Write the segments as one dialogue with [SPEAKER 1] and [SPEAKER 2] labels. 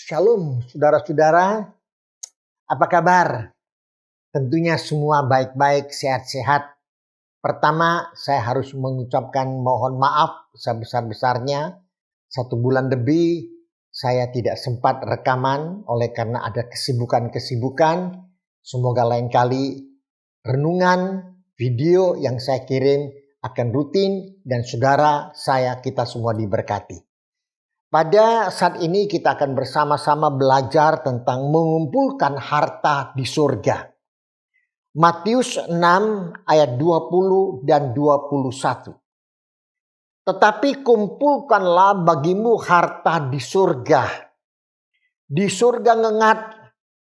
[SPEAKER 1] Shalom saudara-saudara, apa kabar? Tentunya semua baik-baik, sehat-sehat. Pertama, saya harus mengucapkan mohon maaf sebesar-besarnya. 1 bulan lebih saya tidak sempat rekaman oleh karena ada kesibukan-kesibukan. Semoga lain kali renungan, video yang saya kirim akan rutin dan saudara saya kita semua diberkati. Pada saat ini kita akan bersama-sama belajar tentang mengumpulkan harta di surga. Matius 6 ayat 20 dan 21. Tetapi kumpulkanlah bagimu harta di surga. Di surga ngengat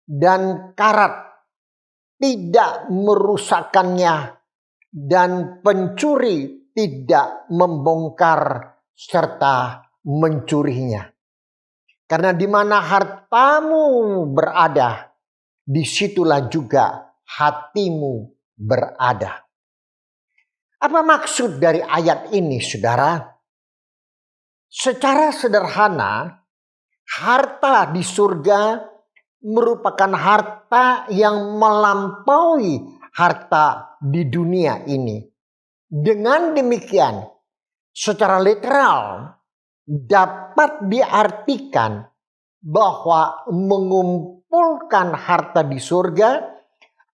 [SPEAKER 1] dan karat tidak merusakkannya dan pencuri tidak membongkar serta mencurinya. Karena di mana hartamu berada, disitulah juga hatimu berada. Apa maksud dari ayat ini, saudara? Secara sederhana, harta di surga merupakan harta yang melampaui harta di dunia ini. Dengan demikian, secara literal, dapat diartikan bahwa mengumpulkan harta di surga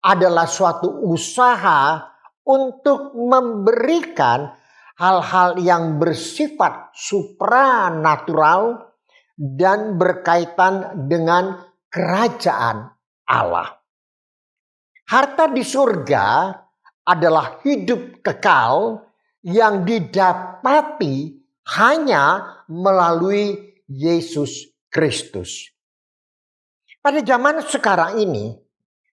[SPEAKER 1] adalah suatu usaha untuk memberikan hal-hal yang bersifat supranatural dan berkaitan dengan kerajaan Allah. Harta di surga adalah hidup kekal yang didapati hanya melalui Yesus Kristus. Pada zaman sekarang ini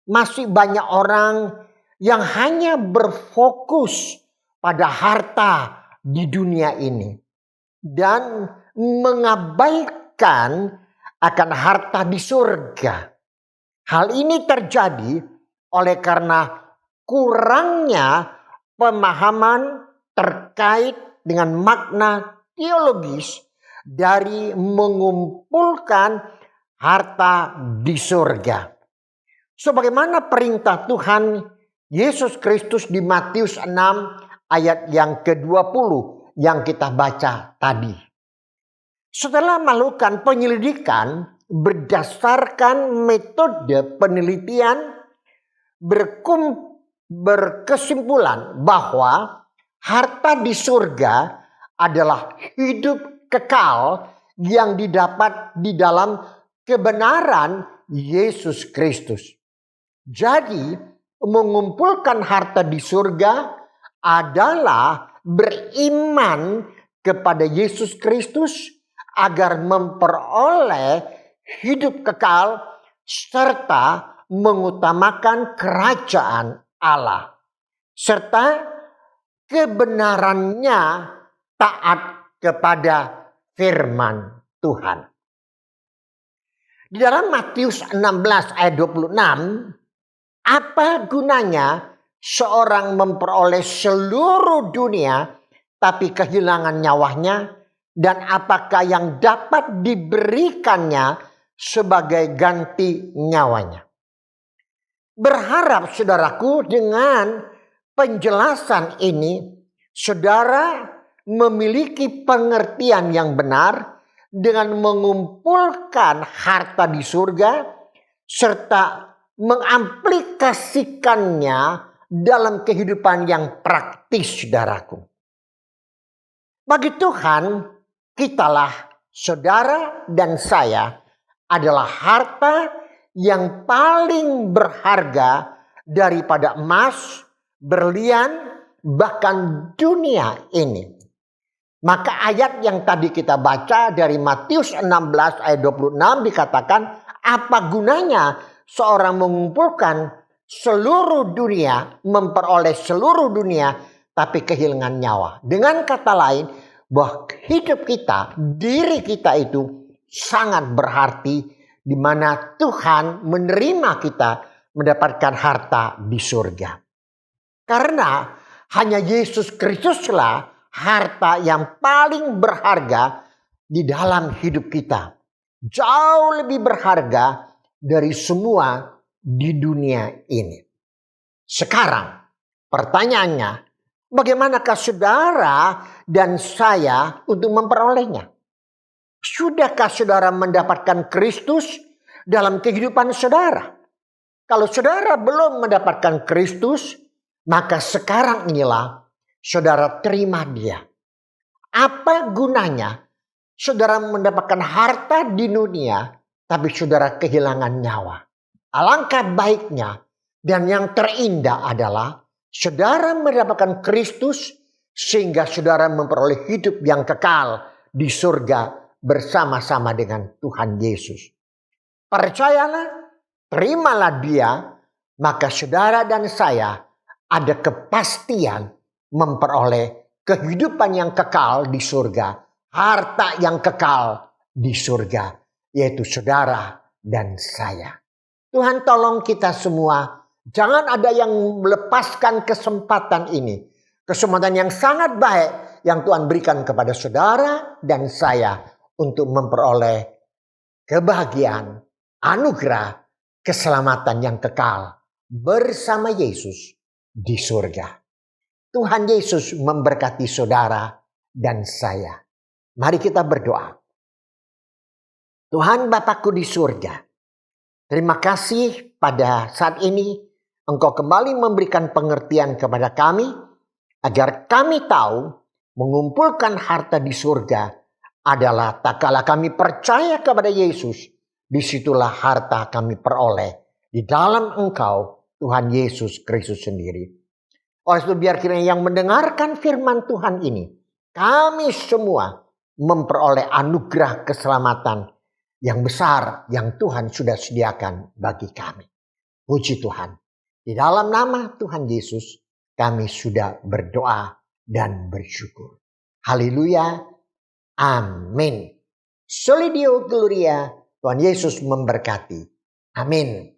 [SPEAKER 1] masih banyak orang yang hanya berfokus pada harta di dunia ini dan mengabaikan akan harta di surga. Hal ini terjadi oleh karena kurangnya pemahaman terkait dengan makna teologis dari mengumpulkan harta di surga. Sebagaimana perintah Tuhan Yesus Kristus di Matius 6 ayat yang ke-20 yang kita baca tadi. Setelah melakukan penyelidikan berdasarkan metode penelitian berkesimpulan bahwa harta di surga adalah hidup kekal yang didapat di dalam kebenaran Yesus Kristus. Jadi, mengumpulkan harta di surga adalah beriman kepada Yesus Kristus agar memperoleh hidup kekal serta mengutamakan kerajaan Allah. Serta kebenarannya taat kepada firman Tuhan. Di dalam Matius 16 ayat 26, apa gunanya seorang memperoleh seluruh dunia tapi kehilangan nyawanya, dan apakah yang dapat diberikannya sebagai ganti nyawanya? Berharap saudaraku dengan penjelasan ini, saudara memiliki pengertian yang benar dengan mengumpulkan harta di surga serta mengamplikasikannya dalam kehidupan yang praktis, saudaraku. Bagi Tuhan, kitalah, saudara dan saya, adalah harta yang paling berharga daripada emas, berlian, bahkan dunia ini. Maka ayat yang tadi kita baca dari Matius 16 ayat 26 dikatakan, apa gunanya seorang mengumpulkan seluruh dunia, memperoleh seluruh dunia, tapi kehilangan nyawa. Dengan kata lain, bahwa hidup kita, diri kita itu sangat berarti, di mana Tuhan menerima kita mendapatkan harta di surga. Karena hanya Yesus Kristuslah harta yang paling berharga di dalam hidup kita. jauh lebih berharga dari semua di dunia ini. Sekarang pertanyaannya, bagaimanakah saudara dan saya untuk memperolehnya? Sudahkah saudara mendapatkan Kristus dalam kehidupan saudara? Kalau saudara belum mendapatkan Kristus, maka sekarang inilah saudara terima Dia. Apa gunanya saudara mendapatkan harta di dunia, tapi saudara kehilangan nyawa? Alangkah baiknya dan yang terindah adalah saudara mendapatkan Kristus sehingga saudara memperoleh hidup yang kekal di surga bersama-sama dengan Tuhan Yesus. Percayalah, terimalah Dia, maka saudara dan saya ada kepastian memperoleh kehidupan yang kekal di surga, harta yang kekal di surga, yaitu saudara dan saya. Tuhan tolong kita semua, jangan ada yang melepaskan kesempatan ini. Kesempatan yang sangat baik yang Tuhan berikan kepada saudara dan saya untuk memperoleh kebahagiaan, anugerah, keselamatan yang kekal bersama Yesus di surga. Tuhan Yesus memberkati saudara dan saya. Mari kita berdoa. Tuhan Bapakku di surga, terima kasih pada saat ini Engkau kembali memberikan pengertian kepada kami agar kami tahu mengumpulkan harta di surga adalah tak kala kami percaya kepada Yesus, disitulah harta kami peroleh di dalam Engkau, Tuhan Yesus Kristus sendiri. Oleh itu biar kiranya yang mendengarkan firman Tuhan ini, kami semua memperoleh anugerah keselamatan yang besar yang Tuhan sudah sediakan bagi kami. Puji Tuhan. Di dalam nama Tuhan Yesus kami sudah berdoa dan bersyukur. Haleluya. Amin. Solidio Gloria. Tuhan Yesus memberkati. Amin.